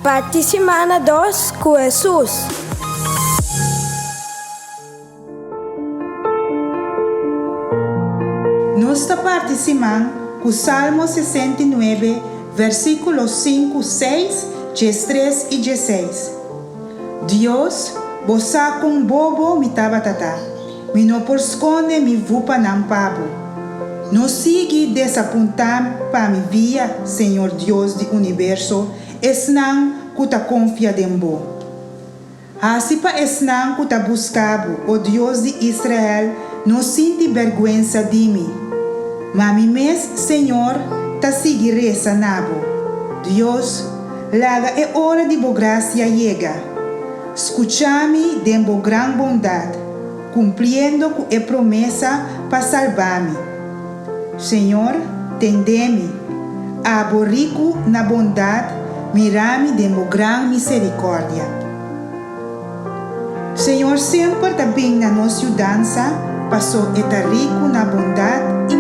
Parte semana 2 com Jesus. Nesta parte semana com Salmo 69, versículos 5, 6, 13 e 16. Deus, você com bobo me tabatata, me não por esconde me vupa nam pabo. Não siga desapontar para me via, Senhor Deus do universo, esnang kuta confia dembo. Assim para esnang kuta buscabo, o Deus de Israel, não sinta vergonha de mim. Mas mes, Senhor, ta seguirei sanabo. Deus, laga é hora de boa graça chega. Escucha-me de boa grande bondade, cumprindo com a promessa para salvar-me. Senhor, tende-me, abo rico na bondade, mira-me de boa grande misericórdia. Senhor, sempre está bem na nossa dança, passou eta rico na bondade e